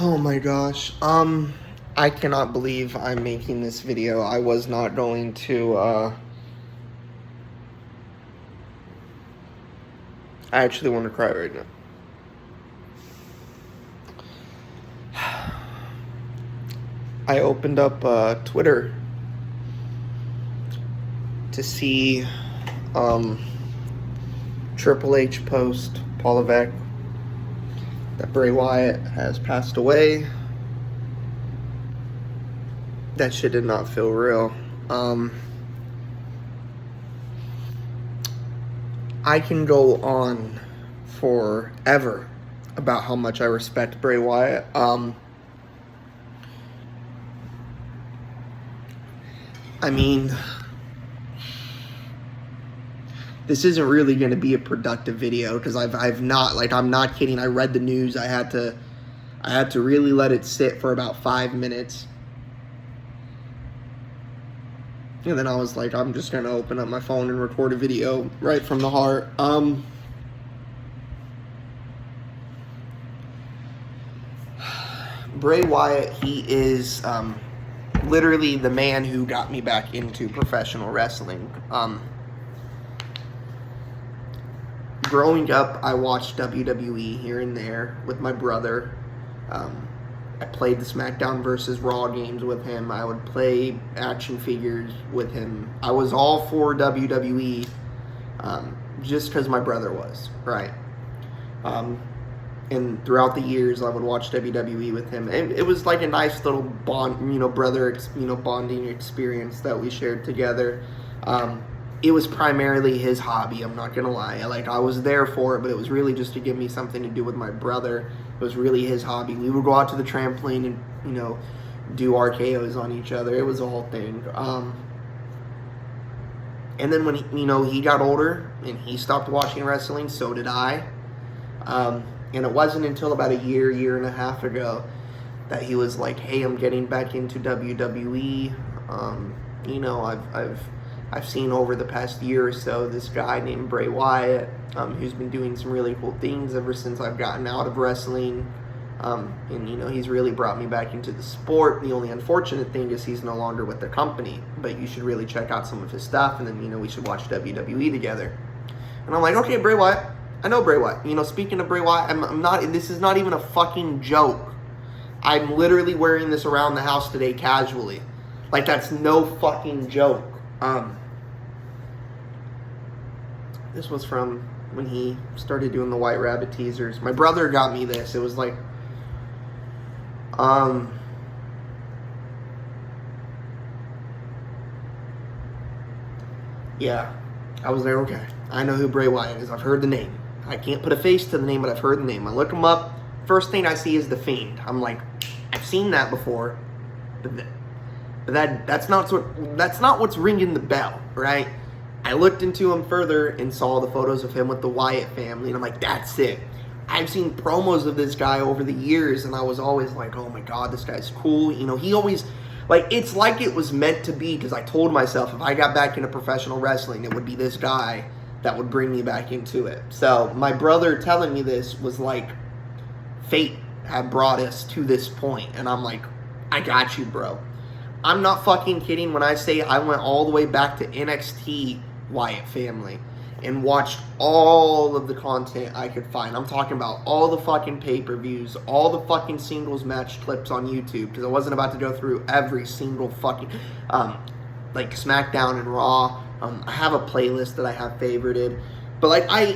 Oh my gosh. I cannot believe I'm making this video. I was not going to, I actually want to cry right now. I opened up, Twitter to see, Triple H post, Paul Levesque, that Bray Wyatt has passed away. That shit did not feel real. I can go on forever about how much I respect Bray Wyatt. I mean, this isn't really going to be a productive video because I've not, like, I'm not kidding. I read the news. I had to really let it sit for about 5 minutes. And then I was like, I'm just going to open up my phone and record a video right from the heart. Bray Wyatt, he is literally the man who got me back into professional wrestling. Growing up, I watched WWE here and there with my brother. I played the SmackDown vs. Raw games with him. I would play action figures with him. I was all for WWE just because my brother was, right? And throughout the years, I would watch WWE with him. It was like a nice little bond, brother, bonding experience that we shared together. It was primarily his hobby, I'm not gonna lie. I was there for it, but it was really just to give me something to do with my brother. It was really his hobby. We would go out to the trampoline and, do RKOs on each other. It was a whole thing. And then when, he got older and he stopped watching wrestling, so did I. And it wasn't until about a year and a half ago that he was like, hey, I'm getting back into WWE. I've seen over the past year or so this guy named Bray Wyatt, who's been doing some really cool things ever since I've gotten out of wrestling. And he's really brought me back into the sport. The only unfortunate thing is he's no longer with the company, but you should really check out some of his stuff, and then, we should watch WWE together. And I'm like, okay, Bray Wyatt. I know Bray Wyatt. Speaking of Bray Wyatt, I'm not, this is not even a fucking joke. I'm literally wearing this around the house today casually. Like, that's no fucking joke. This was from when he started doing the White Rabbit teasers. My brother got me this. It was like, yeah. I was there, okay. I know who Bray Wyatt is. I've heard the name. I can't put a face to the name, but I've heard the name. I look him up. First thing I see is The Fiend. I'm like, I've seen that before, but that's not what's ringing the bell, right? I looked into him further and saw the photos of him with the Wyatt family, and I'm like, that's it. I've seen promos of this guy over the years, and I was always like, oh my god, this guy's cool. He always, it's like it was meant to be, because I told myself if I got back into professional wrestling, it would be this guy that would bring me back into it. So my brother telling me this was like fate had brought us to this point, and I'm like, I got you, bro. I'm not fucking kidding when I say I went all the way back to NXT Wyatt family and watched all of the content I could find. I'm talking about all the fucking pay-per-views, all the fucking singles match clips on YouTube, because I wasn't about to go through every single fucking SmackDown and Raw. I have a playlist that I have favorited, but I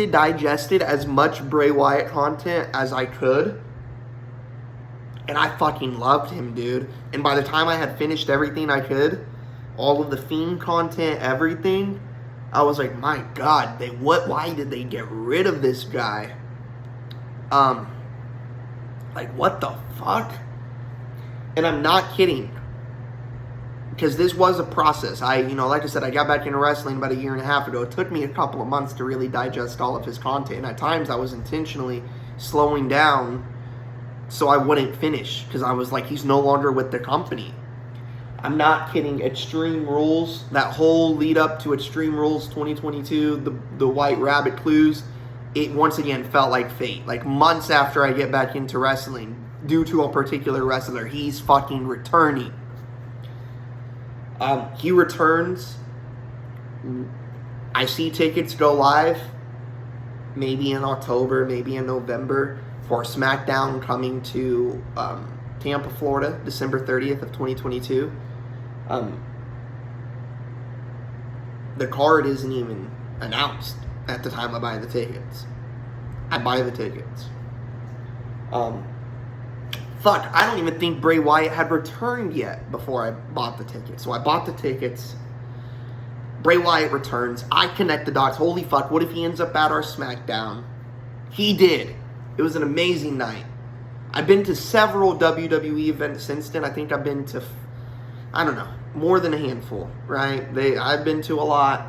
digested as much Bray Wyatt content as I could. And I fucking loved him, dude. And by the time I had finished everything I could, all of the Fiend content, everything, I was like, my god, why did they get rid of this guy? What the fuck? And I'm not kidding. Because this was a process. Like I said, I got back into wrestling about a year and a half ago. It took me a couple of months to really digest all of his content. And at times I was intentionally slowing down so I wouldn't finish, because I was like, he's no longer with the company. I'm not kidding. Extreme Rules, that whole lead up to Extreme Rules 2022, the White Rabbit clues, it once again felt like fate. Like months after I get back into wrestling, due to a particular wrestler, he's fucking returning. He returns. I see tickets go live, maybe in October, maybe in November, for SmackDown coming to Tampa, Florida, December 30th of 2022. The card isn't even announced at the time I buy the tickets. I buy the tickets. I don't even think Bray Wyatt had returned yet before I bought the tickets. So I bought the tickets. Bray Wyatt returns. I connect the dots. Holy fuck, what if he ends up at our SmackDown? He did. It was an amazing night. I've been to several WWE events since then. I think I've been to, I don't know, more than a handful, right? I've been to a lot.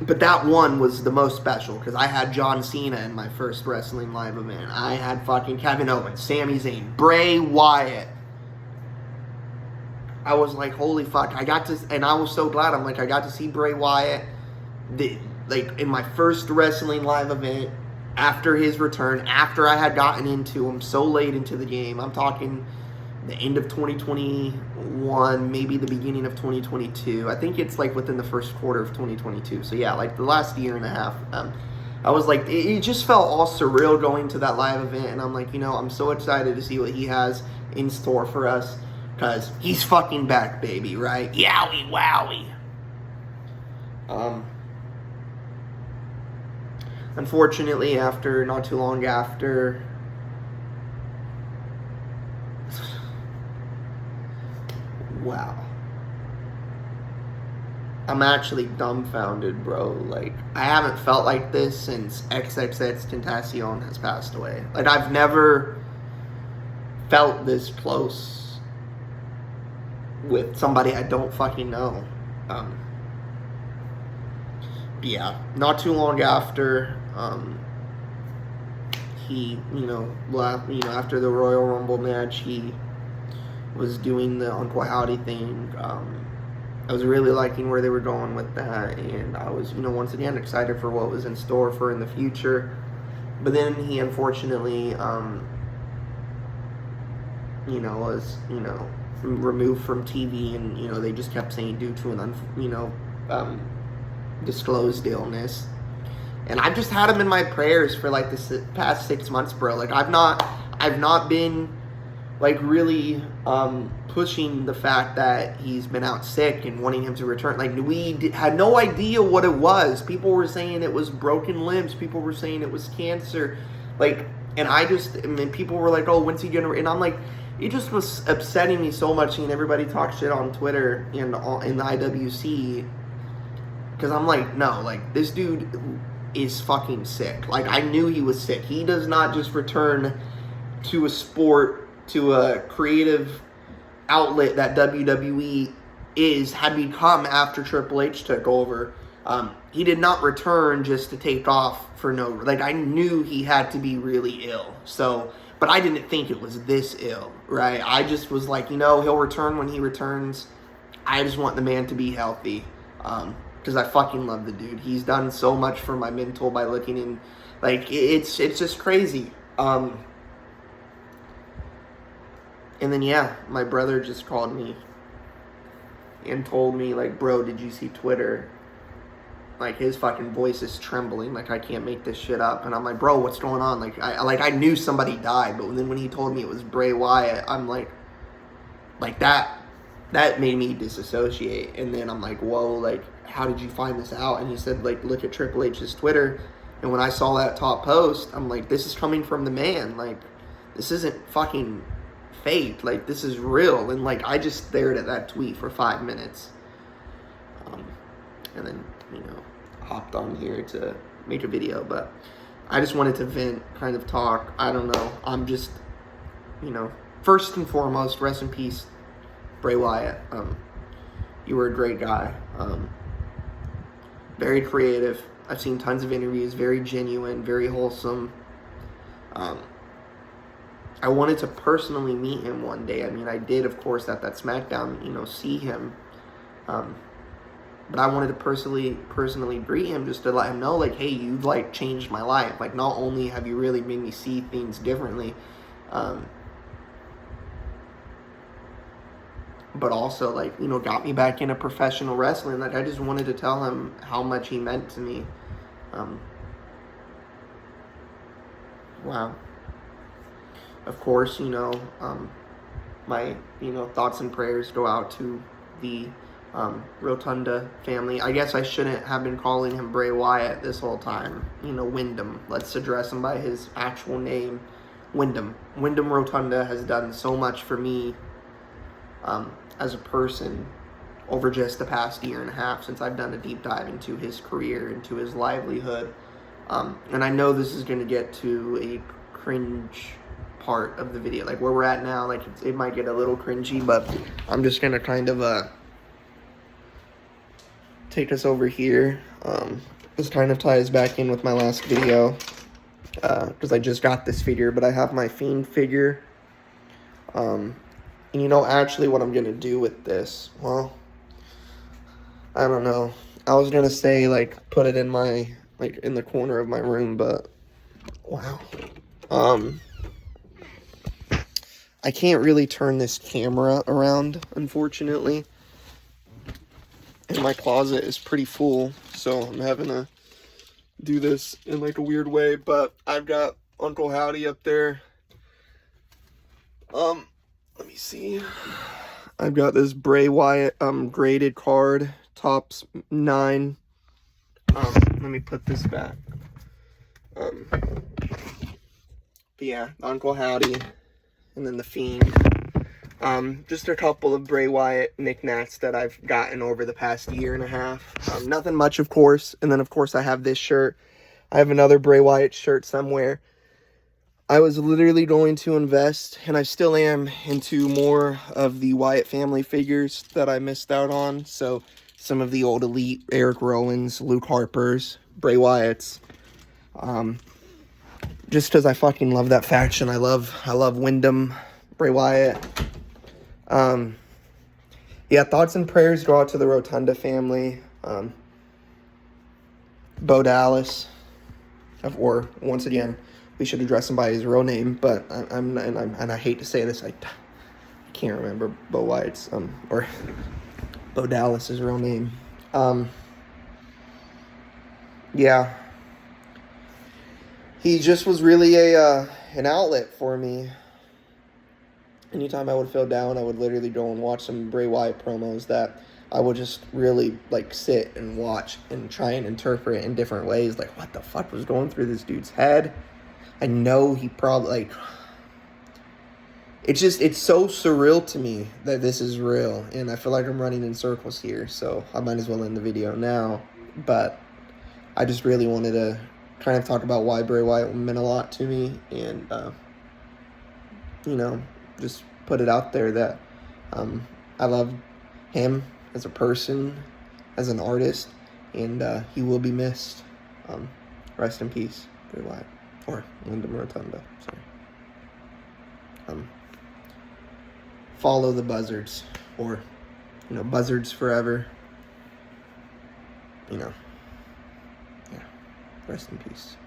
But that one was the most special because I had John Cena in my first wrestling live event. I had fucking Kevin Owens, Sami Zayn, Bray Wyatt. I was like, holy fuck. And I was so glad. I'm like, I got to see Bray Wyatt in my first wrestling live event after his return, after I had gotten into him so late into the game. I'm talking the end of 2021, maybe the beginning of 2022. I think it's like within the first quarter of 2022. So yeah, like the last year and a half. I was like, it just felt all surreal going to that live event. And I'm like, I'm so excited to see what he has in store for us. Because he's fucking back, baby, right? Yowie, wowie. Unfortunately, not too long after, wow. I'm actually dumbfounded, bro. Like, I haven't felt like this since XXX Tentacion has passed away. Like, I've never felt this close with somebody I don't fucking know. Yeah, not too long after, he, after the Royal Rumble match, he was doing the Uncle Howdy thing. I was really liking where they were going with that, and I was, once again excited for what was in store for in the future. But then he unfortunately, was, removed from TV, and, they just kept saying due to an, disclosed illness. And I've just had him in my prayers for like this past 6 months, bro. Like I've not been like really pushing the fact that he's been out sick and wanting him to return. Like we had no idea what it was. People were saying it was broken limbs. People were saying it was cancer. Like, and people were like, oh, when's he gonna? And I'm like, it just was upsetting me so much seeing everybody talk shit on Twitter and in the IWC. Because I'm like, no, like, this dude is fucking sick. Like, I knew he was sick. He does not just return to a sport, to a creative outlet that WWE had become after Triple H took over. He did not return just to take off for no... Like, I knew he had to be really ill. So, but I didn't think it was this ill, right? I just was like, he'll return when he returns. I just want the man to be healthy. Because I fucking love the dude. He's done so much for my mental by looking in, like, it's just crazy. And then, yeah, my brother just called me and told me, like, bro, did you see Twitter? Like, his fucking voice is trembling. Like, I can't make this shit up. And I'm like, bro, what's going on? Like, I knew somebody died, but then when he told me it was Bray Wyatt, I'm like that made me disassociate. And then I'm like, whoa, like, how did you find this out? And he said, like, look at Triple H's Twitter. And when I saw that top post, I'm like, this is coming from the man. Like, this isn't fucking fake. Like, this is real. And, like, I just stared at that tweet for 5 minutes. And then, hopped on here to make a video. But I just wanted to vent, kind of talk. I don't know. I'm just, first and foremost, rest in peace, Bray Wyatt. You were a great guy. Very creative. I've seen tons of interviews. Very genuine. Very wholesome. I wanted to personally meet him one day. I mean, I did, of course, at that SmackDown, see him. But I wanted to personally greet him just to let him know, like, hey, you've, like, changed my life. Like, not only have you really made me see things differently, but also, like, you know, got me back into professional wrestling. Like, I just wanted to tell him how much he meant to me. Wow. Of course, you know, my, you know, thoughts and prayers go out to the Rotunda family. I guess I shouldn't have been calling him Bray Wyatt this whole time. You know, Windham. Let's address him by his actual name, Windham. Windham Rotunda has done so much for me as a person over just the past year and a half since I've done a deep dive into his career, into his livelihood. And I know this is going to get to a cringe part of the video, like where we're at now. Like, it might get a little cringy, but I'm just going to kind of take us over here. This kind of ties back in with my last video, because I just got this figure, but I have my Fiend figure. And you know, actually what I'm going to do with this, well, I don't know. I was going to say, like, put it in my, like, in the corner of my room, but, wow. I can't really turn this camera around, unfortunately. And my closet is pretty full, so I'm having to do this in, like, a weird way, but I've got Uncle Howdy up there. Let me see. I've got this Bray Wyatt, graded card, tops 9. Let me put this back. But yeah, Uncle Howdy, and then the Fiend. Just a couple of Bray Wyatt knickknacks that I've gotten over the past year and a half. Nothing much, of course. And then, of course, I have this shirt. I have another Bray Wyatt shirt somewhere. I was literally going to invest, and I still am, into more of the Wyatt family figures that I missed out on. So, some of the old Elite, Eric Rowans, Luke Harpers, Bray Wyatts. Just because I fucking love that faction. I love Windham, Bray Wyatt. Yeah, thoughts and prayers go out to the Rotunda family. Bo Dallas, or once again, we should address him by his real name, but and I hate to say this, I can't remember Bo Wyatt's or Bo Dallas's real name. Yeah, he just was really an outlet for me. Anytime I would feel down, I would literally go and watch some Bray Wyatt promos that I would just really, like, sit and watch and try and interpret in different ways. Like, what the fuck was going through this dude's head? I know he probably, like... It's so surreal to me that this is real. And I feel like I'm running in circles here, so I might as well end the video now. But I just really wanted to kind of talk about why Bray Wyatt meant a lot to me. And, you know, just put it out there that I love him as a person, as an artist, and he will be missed. Rest in peace, Bray Wyatt, or Windham Rotunda. Sorry. Follow the buzzards, or, you know, buzzards forever. You know, yeah. Rest in peace.